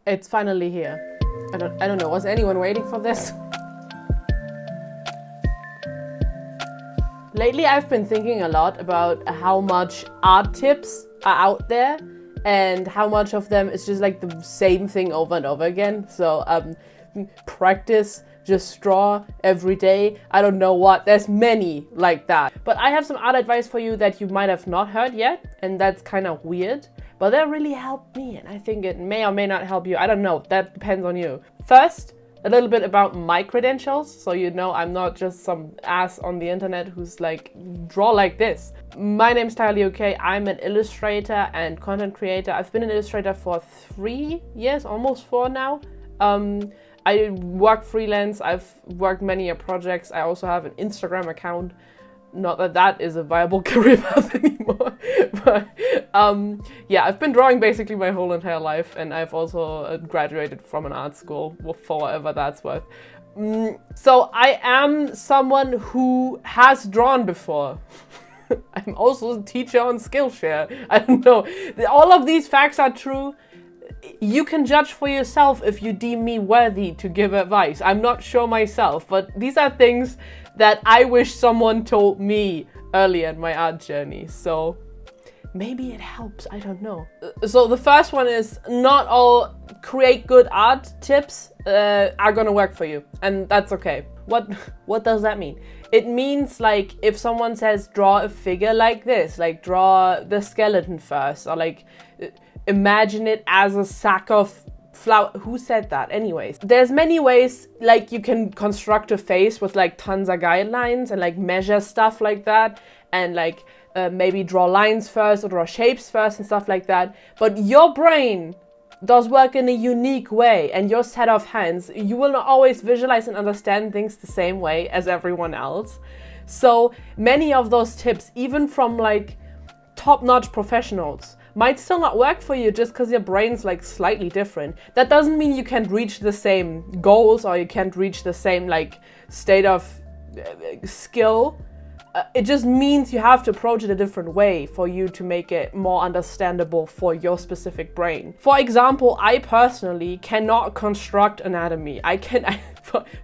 It's finally here. I don't know, was anyone waiting for this? Lately I've been thinking a lot about how much art tips are out there and how much of them is just like the same thing over and over again. So practice, just draw every day. I don't know what, there's many like that. But I have some art advice for you that you might have not heard yet, and that's kind of weird. But that really helped me, and I think it may or may not help you. I don't know, that depends on you. First, a little bit about my credentials, so you know I'm not just some ass on the internet who's like, draw like this. My name's entirely okay. I'm an illustrator and content creator. I've been an illustrator for 3 years, almost 4 now. I work freelance, I've worked many projects. I also have an Instagram account. Not that that is a viable career path anymore, but yeah, I've been drawing basically my whole entire life, and I've also graduated from an art school for whatever that's worth. So I am someone who has drawn before. I'm also a teacher on Skillshare. I don't know. All of these facts are true. You can judge for yourself if you deem me worthy to give advice. I'm not sure myself, but these are things that I wish someone told me earlier in my art journey. So maybe it helps, I don't know. So the first one is, not all create good art tips are gonna work for you, and that's okay. What does that mean? It means like if someone says draw a figure like this, like draw the skeleton first, or like imagine it as a sack of flour. Who said that? Anyways, there's many ways like you can construct a face with like tons of guidelines and like measure stuff like that, and like maybe draw lines first or draw shapes first and stuff like that. But your brain does work in a unique way, and your set of hands, you will not always visualize and understand things the same way as everyone else. So many of those tips, even from like top-notch professionals, might still not work for you just because your brain's like slightly different. That doesn't mean you can't reach the same goals or you can't reach the same like state of skill. It just means you have to approach it a different way for you to make it more understandable for your specific brain. For example, I personally cannot construct anatomy.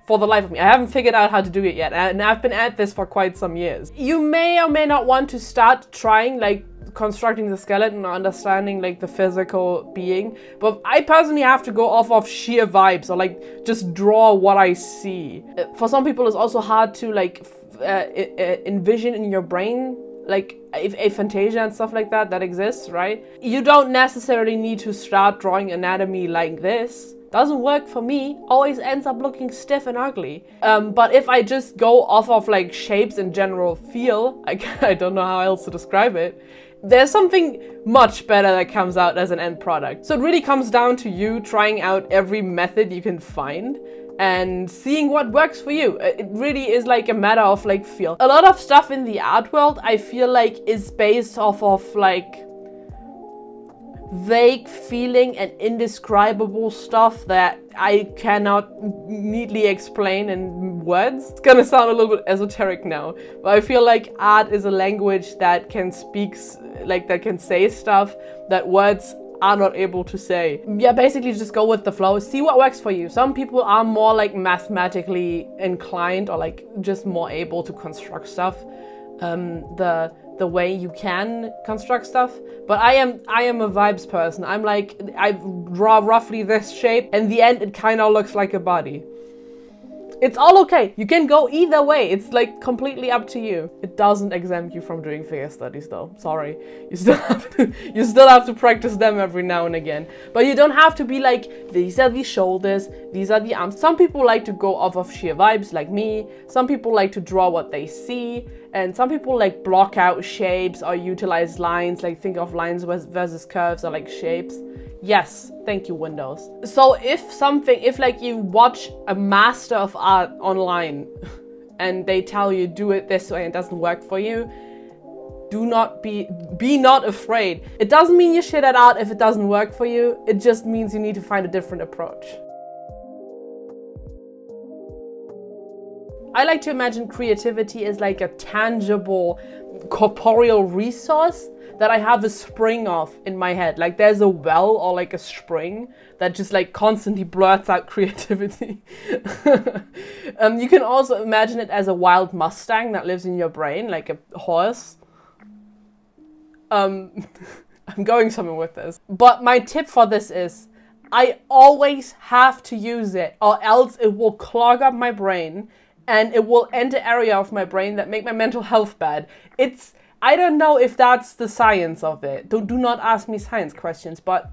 For the life of me, I haven't figured out how to do it yet, and I've been at this for quite some years. You may or may not want to start trying like constructing the skeleton or understanding like the physical being, but I personally have to go off of sheer vibes or like just draw what I see. For some people it's also hard to like envision in your brain like a fantasia and stuff like that exists, right? You don't necessarily need to start drawing anatomy like this. Doesn't work for me, always ends up looking stiff and ugly. But if I just go off of like shapes and general feel, I don't know how else to describe it, there's something much better that comes out as an end product. So it really comes down to you trying out every method you can find and seeing what works for you. It really is like a matter of like feel. A lot of stuff in the art world I feel like is based off of like vague feeling and indescribable stuff that I cannot neatly explain in words. It's gonna sound a little bit esoteric now, but I feel like art is a language that can speak, like that can say stuff that words are not able to say. Yeah, basically just go with the flow, see what works for you. Some people are more like mathematically inclined or like just more able to construct stuff the way you can construct stuff, but I am a vibes person. I'm like, I draw roughly this shape, and in the end it kind of looks like a body. It's all okay. You can go either way. It's like completely up to you. It doesn't exempt you from doing figure studies though. Sorry. You still have to practice them every now and again. But you don't have to be like, these are the shoulders, these are the arms. Some people like to go off of sheer vibes like me. Some people like to draw what they see. And some people like block out shapes or utilize lines, like think of lines versus curves or like shapes. Yes, thank you, Windows. So if like you watch a master of art online and they tell you do it this way and it doesn't work for you, do not be not afraid. It doesn't mean you're shit at art if it doesn't work for you. It just means you need to find a different approach. I like to imagine creativity as like a tangible corporeal resource that I have a spring of in my head. Like there's a well or like a spring that just like constantly blurts out creativity. You can also imagine it as a wild Mustang that lives in your brain, like a horse. I'm going somewhere with this. But my tip for this is, I always have to use it, or else it will clog up my brain and it will enter area of my brain that make my mental health bad. I don't know if that's the science of it. Do not ask me science questions, but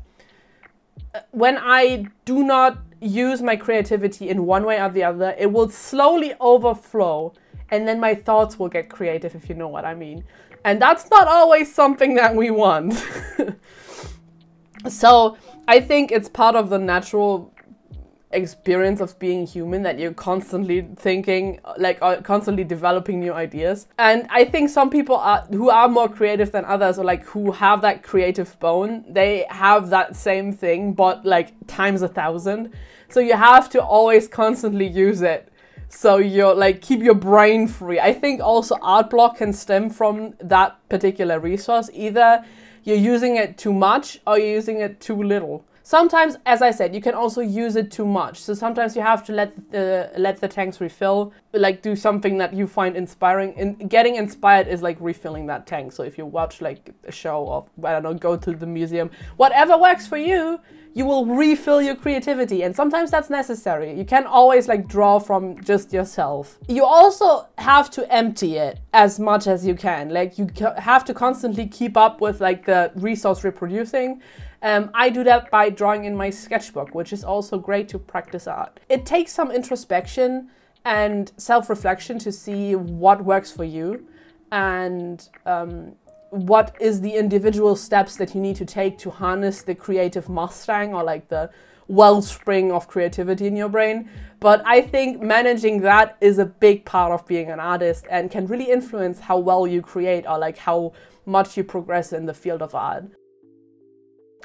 when I do not use my creativity in one way or the other, it will slowly overflow and then my thoughts will get creative, if you know what I mean. And that's not always something that we want. So I think it's part of the natural experience of being human that you're constantly thinking, like constantly developing new ideas. And I think some people who are more creative than others, or like who have that creative bone, they have that same thing, but like times 1,000. So you have to always constantly use it. So you're like, keep your brain free. I think also art block can stem from that particular resource. Either you're using it too much or you're using it too little. Sometimes, as I said, you can also use it too much. So sometimes you have to let the tanks refill, like do something that you find inspiring. And getting inspired is like refilling that tank. So if you watch like a show or, I don't know, go to the museum, whatever works for you, you will refill your creativity. And sometimes that's necessary. You can't always like draw from just yourself. You also have to empty it as much as you can. Like you have to constantly keep up with like the resource reproducing. I do that by drawing in my sketchbook, which is also great to practice art. It takes some introspection and self-reflection to see what works for you and what is the individual steps that you need to take to harness the creative Mustang or like the wellspring of creativity in your brain. But I think managing that is a big part of being an artist and can really influence how well you create or like how much you progress in the field of art.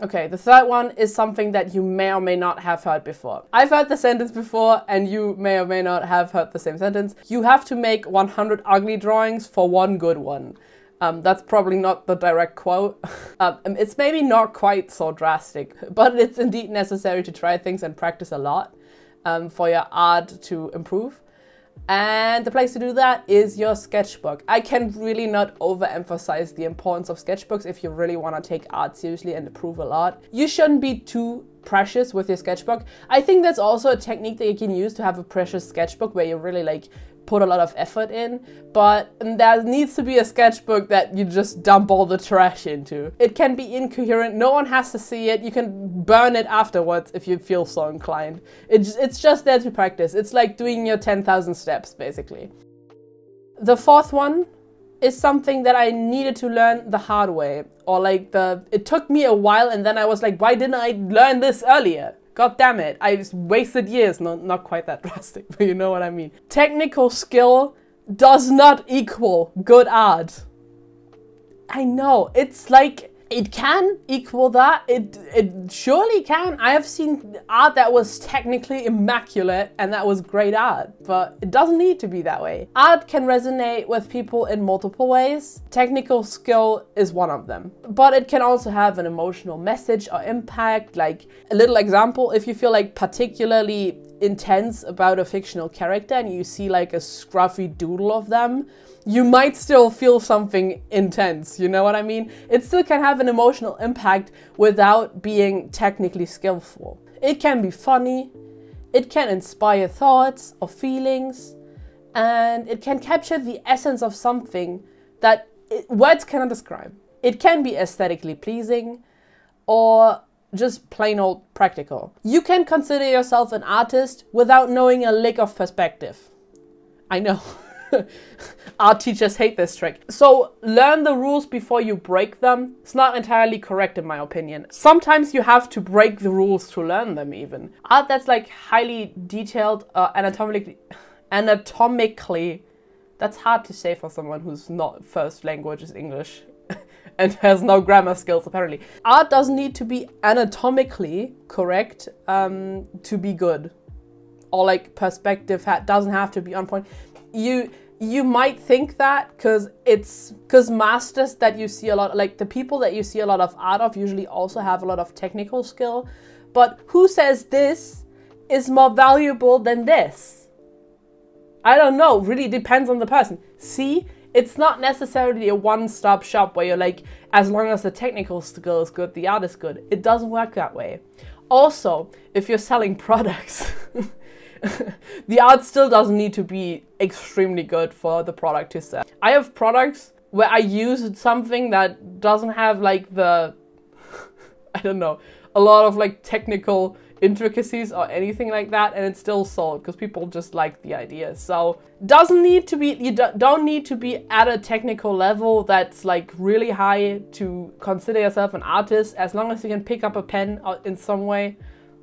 Okay, the third one is something that you may or may not have heard before. I've heard the sentence before and you may or may not have heard the same sentence. You have to make 100 ugly drawings for one good one. That's probably not the direct quote. It's maybe not quite so drastic, but it's indeed necessary to try things and practice a lot for your art to improve. And the place to do that is your sketchbook. I can really not overemphasize the importance of sketchbooks if you really want to take art seriously and improve a lot. You shouldn't be too precious with your sketchbook. I think that's also a technique that you can use to have a precious sketchbook where you really like put a lot of effort in, but there needs to be a sketchbook that you just dump all the trash into. It can be incoherent, no one has to see it, you can burn it afterwards if you feel so inclined. It's just there to practice. It's like doing your 10,000 steps, basically. The fourth one is something that I needed to learn the hard way, or like it took me a while and then I was like, why didn't I learn this earlier? God damn it, I just wasted years. No, not quite that drastic, but you know what I mean. Technical skill does not equal good art. I know, it's like, it can equal that. It surely can. I have seen art that was technically immaculate and that was great art, but it doesn't need to be that way. Art can resonate with people in multiple ways. Technical skill is one of them, but it can also have an emotional message or impact. Like a little example, if you feel like particularly intense about a fictional character and you see like a scruffy doodle of them, you might still feel something intense, you know what I mean? It still can have an emotional impact without being technically skillful. It can be funny, it can inspire thoughts or feelings, and it can capture the essence of something that words cannot describe. It can be aesthetically pleasing or just plain old practical. You can consider yourself an artist without knowing a lick of perspective. I know. Art teachers hate this trick. So learn the rules before you break them. It's not entirely correct in my opinion. Sometimes you have to break the rules to learn them even. Art that's like highly detailed, anatomically, that's hard to say for someone whose not first language is English and has no grammar skills apparently. Art doesn't need to be anatomically correct to be good. Or like perspective doesn't have to be on point. You might think that because masters that you see a lot, like the people that you see a lot of art of, usually also have a lot of technical skill. But who says this is more valuable than this? I don't know. Really depends on the person. See, it's not necessarily a one-stop shop where you're like, as long as the technical skill is good, the art is good. It doesn't work that way. Also, if you're selling products, the art still doesn't need to be extremely good for the product to sell. I have products where I use something that doesn't have like the, I don't know, a lot of like technical intricacies or anything like that, and it's still sold because people just like the idea. So doesn't need to be, you don't need to be at a technical level that's like really high to consider yourself an artist. As long as you can pick up a pen in some way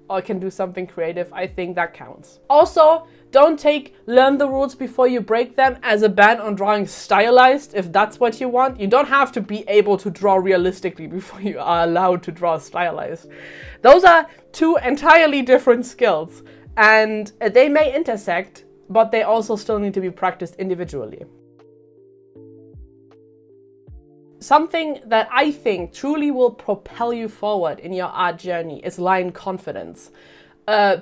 or can do something creative, I think that counts. Also, don't take learn the rules before you break them as a ban on drawing stylized if that's what you want. You don't have to be able to draw realistically before you are allowed to draw stylized. Those are two entirely different skills, and they may intersect, but they also still need to be practiced individually. Something that I think truly will propel you forward in your art journey is line confidence.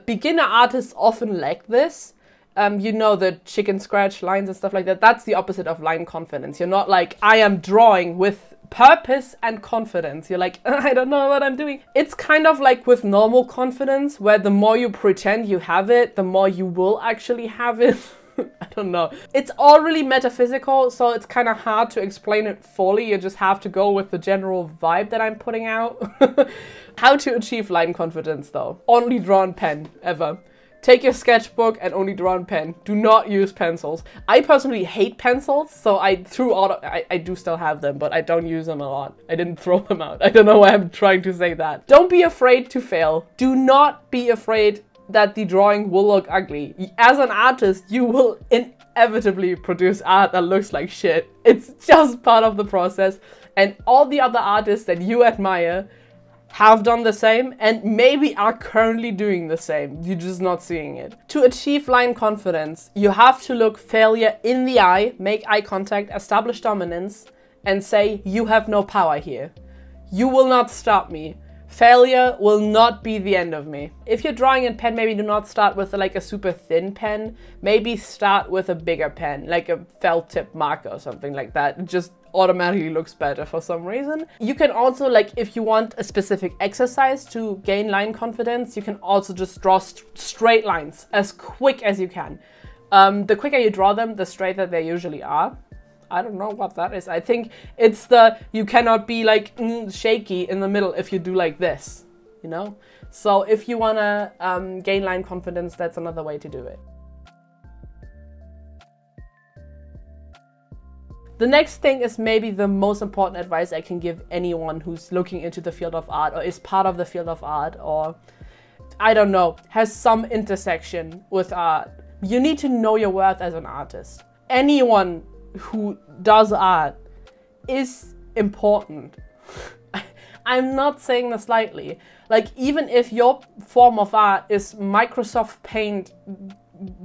Beginner artists often lack this. You know, the chicken scratch lines and stuff like that. That's the opposite of line confidence. You're not like, I am drawing with purpose and confidence. You're like, I don't know what I'm doing. It's kind of like with normal confidence, where the more you pretend you have it, the more you will actually have it. I don't know. It's all really metaphysical, so it's kind of hard to explain it fully. You just have to go with the general vibe that I'm putting out. How to achieve line confidence though? Only draw on pen, ever. Take your sketchbook and only draw on pen. Do not use pencils. I personally hate pencils, so I do still have them, but I don't use them a lot. I didn't throw them out. I don't know why I'm trying to say that. Don't be afraid to fail. Do not be afraid that the drawing will look ugly. As an artist, you will inevitably produce art that looks like shit. It's just part of the process, and all the other artists that you admire have done the same and maybe are currently doing the same. You're just not seeing it. To achieve line confidence, you have to look failure in the eye, make eye contact, establish dominance, and say, you have no power here. You will not stop me. Failure will not be the end of me. If you're drawing in pen, maybe do not start with like a super thin pen. Maybe start with a bigger pen, like a felt tip marker or something like that. It just automatically looks better for some reason. You can also, like, if you want a specific exercise to gain line confidence, you can also just draw straight lines as quick as you can. The quicker you draw them, the straighter they usually are. I don't know what that is. I think it's the, you cannot be like shaky in the middle if you do like this, you know? So if you wanna gain line confidence, that's another way to do it. The next thing is maybe the most important advice I can give anyone who's looking into the field of art or is part of the field of art or, I don't know, has some intersection with art. You need to know your worth as an artist. Anyone who does art is important. I'm not saying this lightly. Like, even if your form of art is Microsoft Paint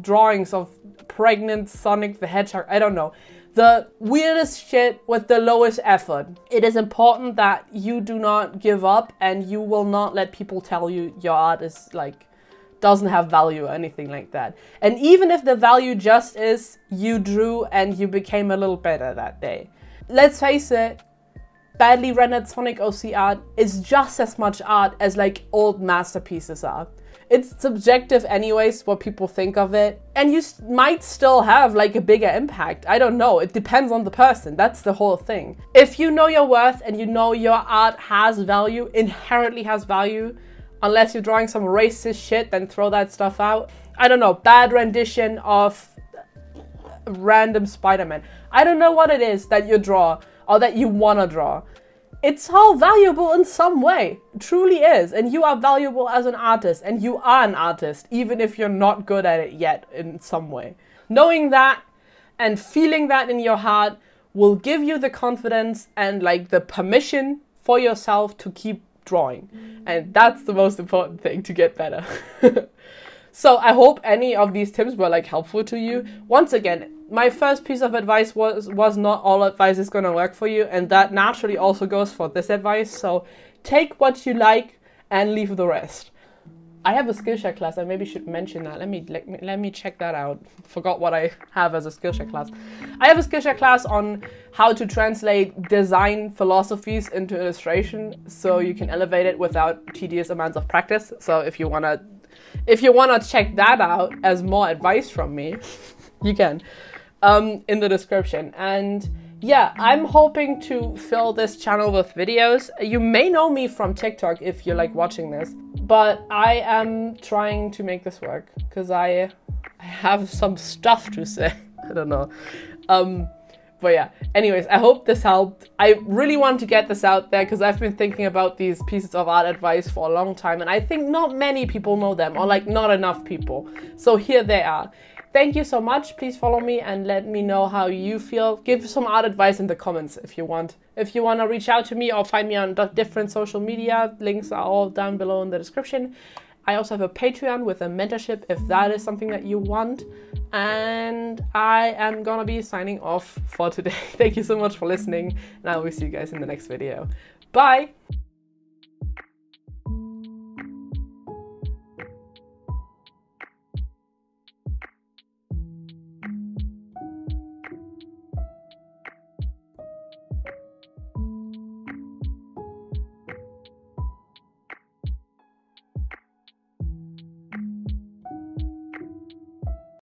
drawings of pregnant Sonic the Hedgehog, I don't know, the weirdest shit with the lowest effort, it is important that you do not give up and you will not let people tell you your art is like doesn't have value or anything like that. And even if the value just is you drew and you became a little better that day. Let's face it, badly rendered Sonic OC art is just as much art as like old masterpieces are. It's subjective anyways, what people think of it. And you might still have like a bigger impact. I don't know. It depends on the person. That's the whole thing. If you know your worth and you know your art has value, inherently has value, unless you're drawing some racist shit, then throw that stuff out. I don't know, bad rendition of random Spider-Man. I don't know what it is that you draw or that you wanna draw. It's all valuable in some way. It truly is. And you are valuable as an artist, and you are an artist, even if you're not good at it yet in some way. Knowing that and feeling that in your heart will give you the confidence and like the permission for yourself to keep drawing. And that's the most important thing to get better. So I hope any of these tips were like helpful to you. Once again, my first piece of advice was not all advice is gonna work for you, and that naturally also goes for this advice. So take what you like and leave the rest. I have a Skillshare class. I maybe should mention that. Let me check that out. Forgot what I have as a Skillshare class. I have a Skillshare class on how to translate design philosophies into illustration, so you can elevate it without tedious amounts of practice. So if you wanna check that out as more advice from me, you can in the description. And yeah, I'm hoping to fill this channel with videos. You may know me from TikTok if you're like watching this, but I am trying to make this work because I have some stuff to say. I don't know. But yeah, anyways, I hope this helped. I really want to get this out there because I've been thinking about these pieces of art advice for a long time, and I think not many people know them, or like not enough people. So here they are. Thank you so much. Please follow me and let me know how you feel. Give some art advice in the comments if you want. If you want to reach out to me or find me on different social media, links are all down below in the description. I also have a Patreon with a mentorship if that is something that you want. And I am gonna be signing off for today. Thank you so much for listening, and I will see you guys in the next video. Bye!